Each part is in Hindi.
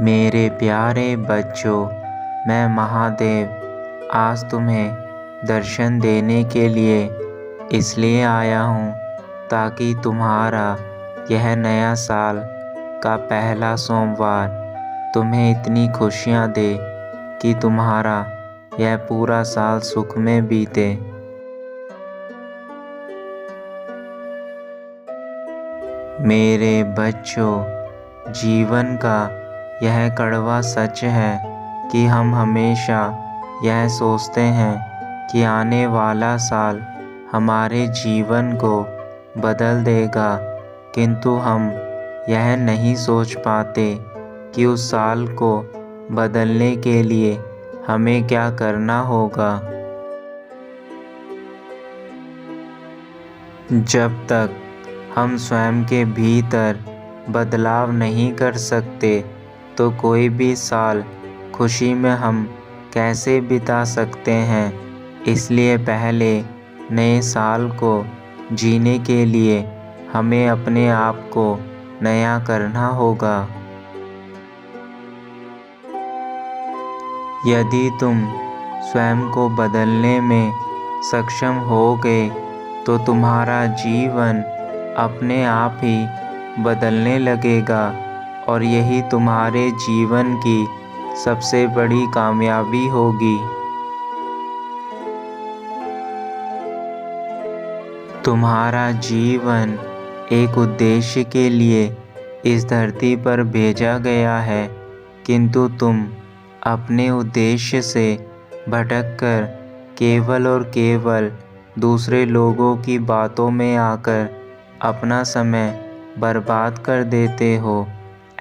मेरे प्यारे बच्चों, मैं महादेव आज तुम्हें दर्शन देने के लिए इसलिए आया हूँ ताकि तुम्हारा यह नया साल का पहला सोमवार तुम्हें इतनी खुशियाँ दे कि तुम्हारा यह पूरा साल सुख में बीते। मेरे बच्चों, जीवन का यह कड़वा सच है कि हम हमेशा यह सोचते हैं कि आने वाला साल हमारे जीवन को बदल देगा, किंतु हम यह नहीं सोच पाते कि उस साल को बदलने के लिए हमें क्या करना होगा। जब तक हम स्वयं के भीतर बदलाव नहीं कर सकते तो कोई भी साल खुशी में हम कैसे बिता सकते हैं। इसलिए पहले नए साल को जीने के लिए हमें अपने आप को नया करना होगा। यदि तुम स्वयं को बदलने में सक्षम हो गए तो तुम्हारा जीवन अपने आप ही बदलने लगेगा और यही तुम्हारे जीवन की सबसे बड़ी कामयाबी होगी। तुम्हारा जीवन एक उद्देश्य के लिए इस धरती पर भेजा गया है, किंतु तुम अपने उद्देश्य से भटककर केवल और केवल दूसरे लोगों की बातों में आकर अपना समय बर्बाद कर देते हो।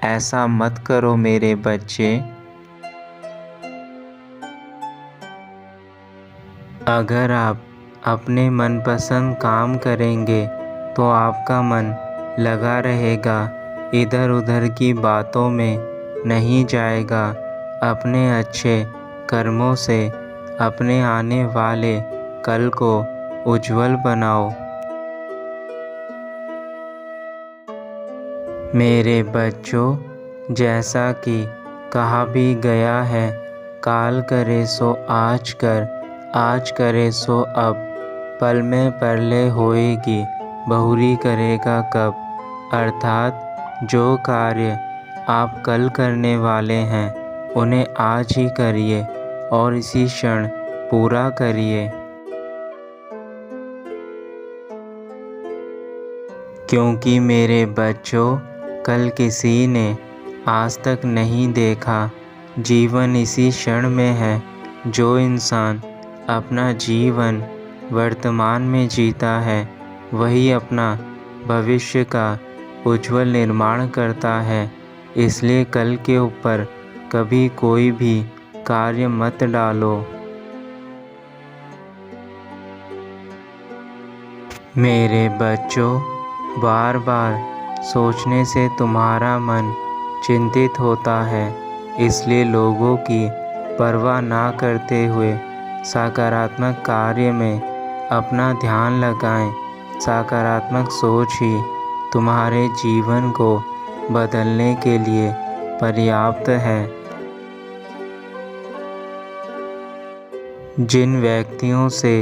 ऐसा मत करो मेरे बच्चे। अगर आप अपने मनपसंद काम करेंगे तो आपका मन लगा रहेगा, इधर उधर की बातों में नहीं जाएगा। अपने अच्छे कर्मों से अपने आने वाले कल को उज्जवल बनाओ। मेरे बच्चों, जैसा कि कहा भी गया है, काल करे सो आज कर, आज करे सो अब, पल में परलय होएगी, बहुरी करेगा कब। अर्थात जो कार्य आप कल करने वाले हैं उन्हें आज ही करिए और इसी क्षण पूरा करिए, क्योंकि मेरे बच्चों कल किसी ने आज तक नहीं देखा। जीवन इसी क्षण में है। जो इंसान अपना जीवन वर्तमान में जीता है वही अपना भविष्य का उज्जवल निर्माण करता है। इसलिए कल के ऊपर कभी कोई भी कार्य मत डालो। मेरे बच्चों, बार बार सोचने से तुम्हारा मन चिंतित होता है, इसलिए लोगों की परवाह ना करते हुए सकारात्मक कार्य में अपना ध्यान लगाएं। सकारात्मक सोच ही तुम्हारे जीवन को बदलने के लिए पर्याप्त है। जिन व्यक्तियों से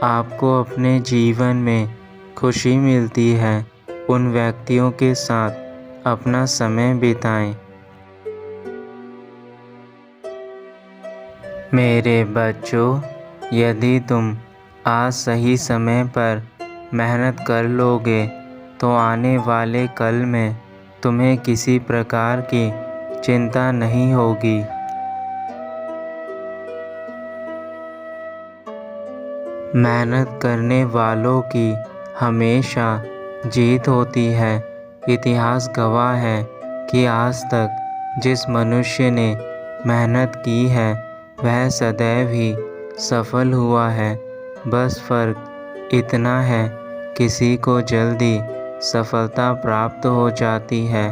आपको अपने जीवन में खुशी मिलती है उन व्यक्तियों के साथ अपना समय बिताएं। मेरे बच्चों, यदि तुम आज सही समय पर मेहनत कर लोगे तो आने वाले कल में तुम्हें किसी प्रकार की चिंता नहीं होगी। मेहनत करने वालों की हमेशा जीत होती है। इतिहास गवाह है कि आज तक जिस मनुष्य ने मेहनत की है वह सदैव ही सफल हुआ है। बस फर्क इतना है, किसी को जल्दी सफलता प्राप्त हो जाती है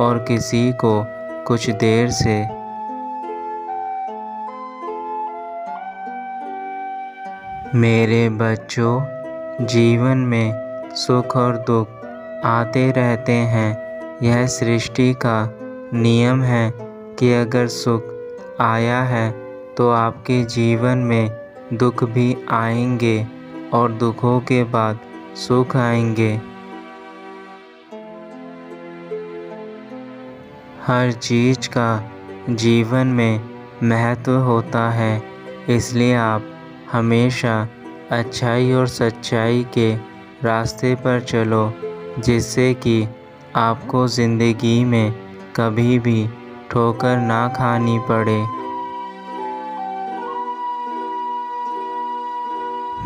और किसी को कुछ देर से। मेरे बच्चों, जीवन में सुख और दुख आते रहते हैं। यह सृष्टि का नियम है कि अगर सुख आया है तो आपके जीवन में दुख भी आएंगे और दुखों के बाद सुख आएंगे। हर चीज़ का जीवन में महत्व होता है, इसलिए आप हमेशा अच्छाई और सच्चाई के रास्ते पर चलो, जिससे कि आपको ज़िंदगी में कभी भी ठोकर ना खानी पड़े।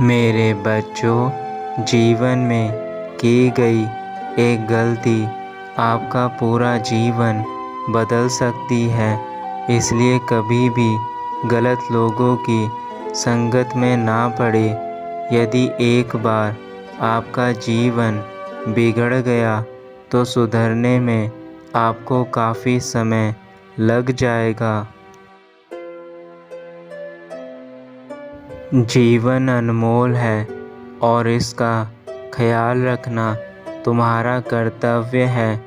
मेरे बच्चों, जीवन में की गई एक गलती आपका पूरा जीवन बदल सकती है, इसलिए कभी भी गलत लोगों की संगत में ना पड़े। यदि एक बार आपका जीवन बिगड़ गया तो सुधरने में आपको काफ़ी समय लग जाएगा। जीवन अनमोल है और इसका ख्याल रखना तुम्हारा कर्तव्य है,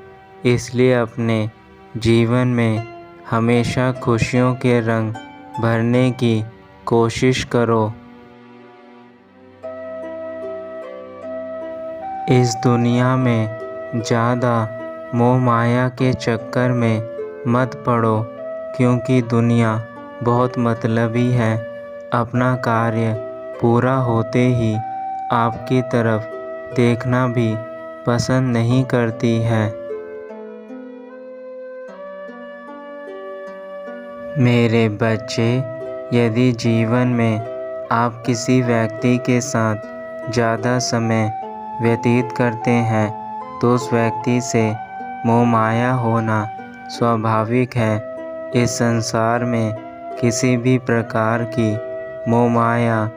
इसलिए अपने जीवन में हमेशा खुशियों के रंग भरने की कोशिश करो। इस दुनिया में ज़्यादा मोह माया के चक्कर में मत पड़ो, क्योंकि दुनिया बहुत मतलबी है। अपना कार्य पूरा होते ही आपकी तरफ देखना भी पसंद नहीं करती है। मेरे बच्चे, यदि जीवन में आप किसी व्यक्ति के साथ ज़्यादा समय व्यतीत करते हैं तो उस व्यक्ति से मोह माया होना स्वाभाविक है। इस संसार में किसी भी प्रकार की मोह माया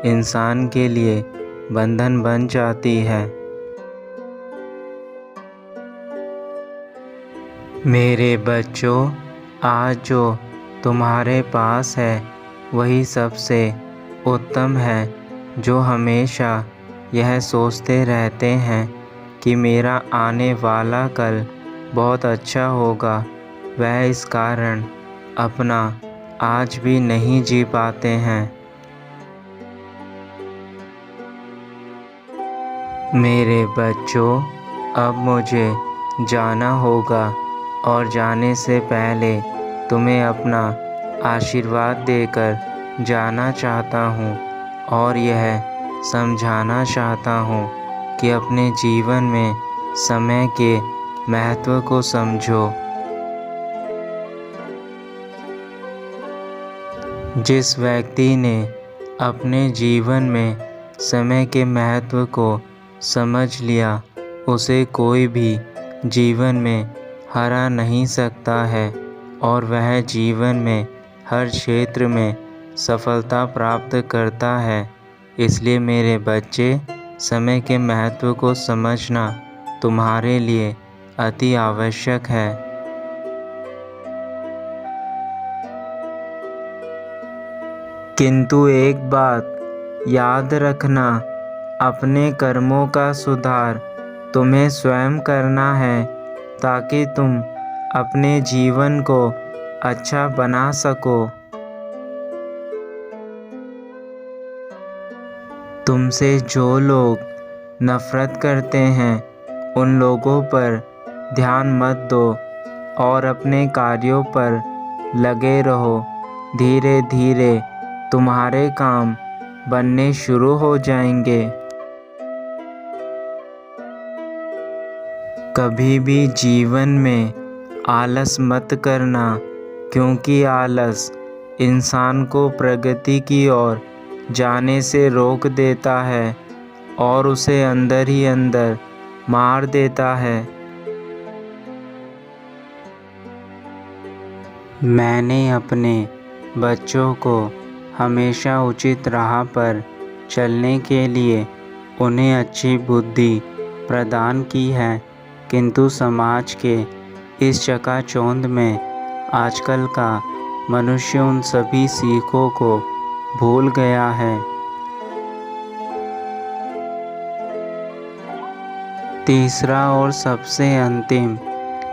इंसान के लिए बंधन बन जाती है। मेरे बच्चों, आज जो तुम्हारे पास है वही सबसे उत्तम है। जो हमेशा यह सोचते रहते हैं कि मेरा आने वाला कल बहुत अच्छा होगा, वह इस कारण अपना आज भी नहीं जी पाते हैं। मेरे बच्चों, अब मुझे जाना होगा और जाने से पहले तुम्हें अपना आशीर्वाद देकर जाना चाहता हूँ और यह समझाना चाहता हूँ कि अपने जीवन में समय के महत्व को समझो। जिस व्यक्ति ने अपने जीवन में समय के महत्व को समझ लिया, उसे कोई भी जीवन में हरा नहीं सकता है और वह जीवन में हर क्षेत्र में सफलता प्राप्त करता है। इसलिए मेरे बच्चे, समय के महत्व को समझना तुम्हारे लिए अति आवश्यक है। किंतु एक बात याद रखना, अपने कर्मों का सुधार तुम्हें स्वयं करना है, ताकि तुम अपने जीवन को अच्छा बना सको। तुमसे जो लोग नफ़रत करते हैं उन लोगों पर ध्यान मत दो और अपने कार्यों पर लगे रहो। धीरे धीरे तुम्हारे काम बनने शुरू हो जाएंगे। कभी भी जीवन में आलस मत करना, क्योंकि आलस इंसान को प्रगति की ओर जाने से रोक देता है और उसे अंदर ही अंदर मार देता है। मैंने अपने बच्चों को हमेशा उचित राह पर चलने के लिए उन्हें अच्छी बुद्धि प्रदान की है, किंतु समाज के इस चकाचौंध में आजकल का मनुष्य उन सभी सीखों को भूल गया है। तीसरा और सबसे अंतिम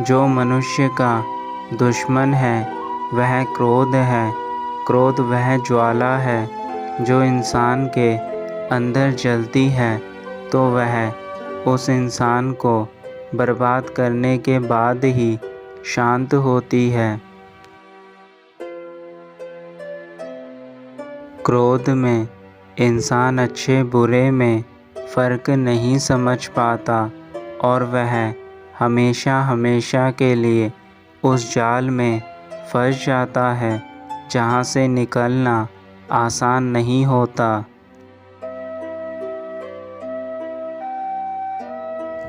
जो मनुष्य का दुश्मन है वह क्रोध है। क्रोध वह ज्वाला है जो इंसान के अंदर जलती है तो वह उस इंसान को बर्बाद करने के बाद ही शांत होती है। क्रोध में इंसान अच्छे बुरे में फ़र्क नहीं समझ पाता और वह हमेशा हमेशा के लिए उस जाल में फंस जाता है जहाँ से निकलना आसान नहीं होता।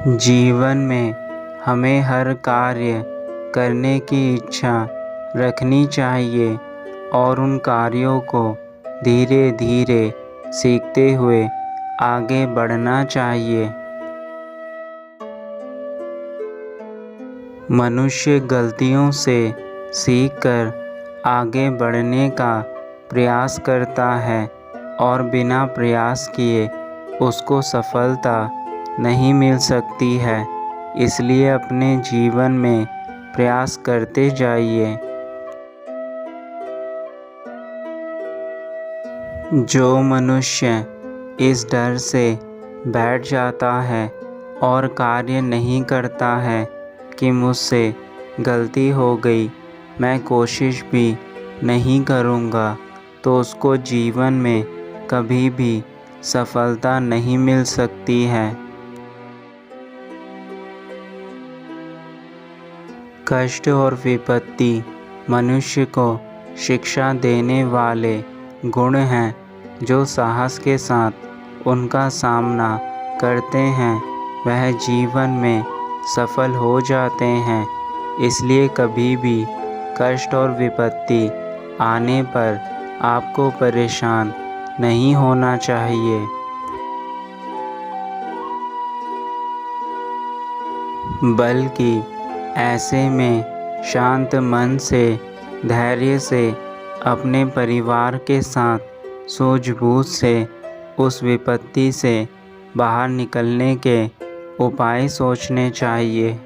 जीवन में हमें हर कार्य करने की इच्छा रखनी चाहिए और उन कार्यों को धीरे धीरे सीखते हुए आगे बढ़ना चाहिए। मनुष्य गलतियों से सीखकर आगे बढ़ने का प्रयास करता है और बिना प्रयास किए उसको सफलता नहीं मिल सकती है। इसलिए अपने जीवन में प्रयास करते जाइए। जो मनुष्य इस डर से बैठ जाता है और कार्य नहीं करता है कि मुझसे गलती हो गई, मैं कोशिश भी नहीं करूँगा, तो उसको जीवन में कभी भी सफलता नहीं मिल सकती है। कष्ट और विपत्ति मनुष्य को शिक्षा देने वाले गुण हैं जो साहस के साथ उनका सामना करते हैं वह जीवन में सफल हो जाते हैं। इसलिए कभी भी कष्ट और विपत्ति आने पर आपको परेशान नहीं होना चाहिए। बल्कि ऐसे में शांत मन से धैर्य से अपने परिवार के साथ सूझबूझ से उस विपत्ति से बाहर निकलने के उपाय सोचने चाहिए।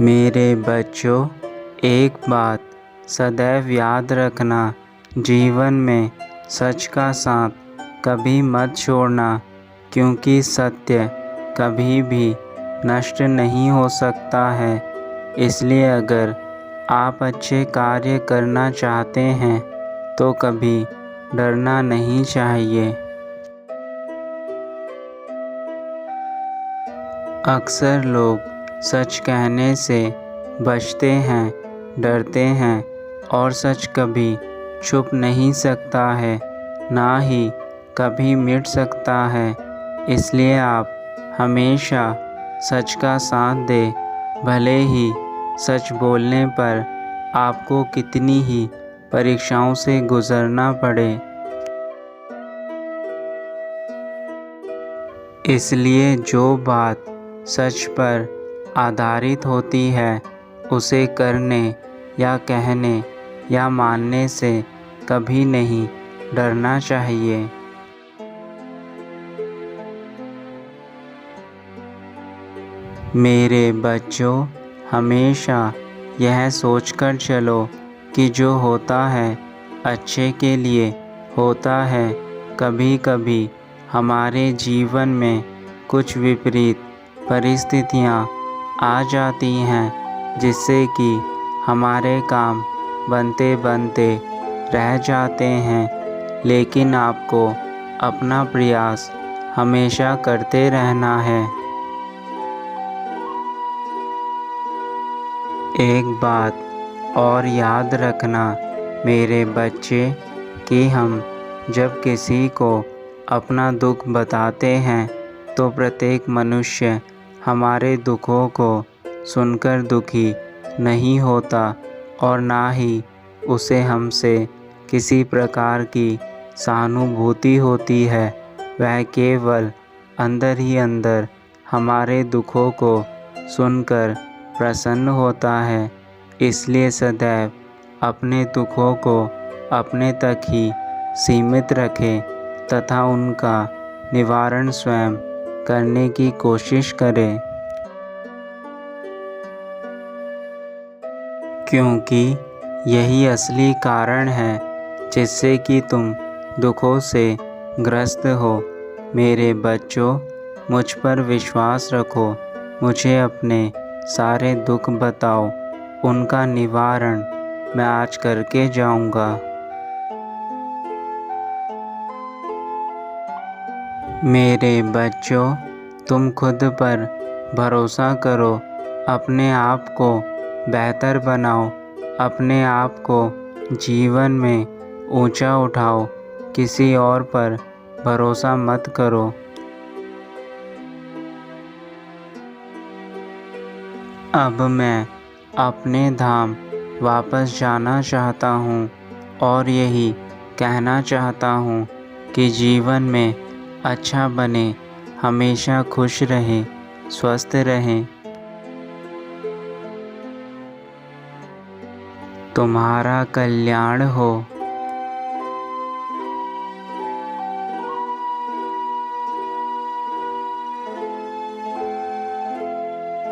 मेरे बच्चों, एक बात सदैव याद रखना, जीवन में सच का साथ कभी मत छोड़ना, क्योंकि सत्य कभी भी नष्ट नहीं हो सकता है। इसलिए अगर आप अच्छे कार्य करना चाहते हैं तो कभी डरना नहीं चाहिए। अक्सर लोग सच कहने से बचते हैं, डरते हैं और सच कभी छुप नहीं सकता है, ना ही कभी मिट सकता है। इसलिए आप हमेशा सच का साथ दें, भले ही सच बोलने पर आपको कितनी ही परीक्षाओं से गुजरना पड़े। इसलिए जो बात सच पर आधारित होती है उसे करने या कहने या मानने से कभी नहीं डरना चाहिए। मेरे बच्चों, हमेशा यह सोचकर चलो कि जो होता है अच्छे के लिए होता है। कभी कभी हमारे जीवन में कुछ विपरीत परिस्थितियाँ आ जाती हैं जिससे कि हमारे काम बनते बनते रह जाते हैं, लेकिन आपको अपना प्रयास हमेशा करते रहना है। एक बात और याद रखना मेरे बच्चे कि हम जब किसी को अपना दुख बताते हैं तो प्रत्येक मनुष्य हमारे दुखों को सुनकर दुखी नहीं होता और ना ही उसे हमसे किसी प्रकार की सहानुभूति होती है। वह केवल अंदर ही अंदर हमारे दुखों को सुनकर प्रसन्न होता है। इसलिए सदैव अपने दुखों को अपने तक ही सीमित रखें तथा उनका निवारण स्वयं करने की कोशिश करें। क्योंकि यही असली कारण है जिससे कि तुम दुखों से ग्रस्त हो। मेरे बच्चों, मुझ पर विश्वास रखो, मुझे अपने सारे दुख बताओ, उनका निवारण मैं आज करके जाऊंगा। मेरे बच्चों, तुम खुद पर भरोसा करो, अपने आप को बेहतर बनाओ, अपने आप को जीवन में ऊंचा उठाओ, किसी और पर भरोसा मत करो। अब मैं अपने धाम वापस जाना चाहता हूँ और यही कहना चाहता हूँ कि जीवन में अच्छा बने, हमेशा खुश रहें, स्वस्थ रहें। तुम्हारा कल्याण हो।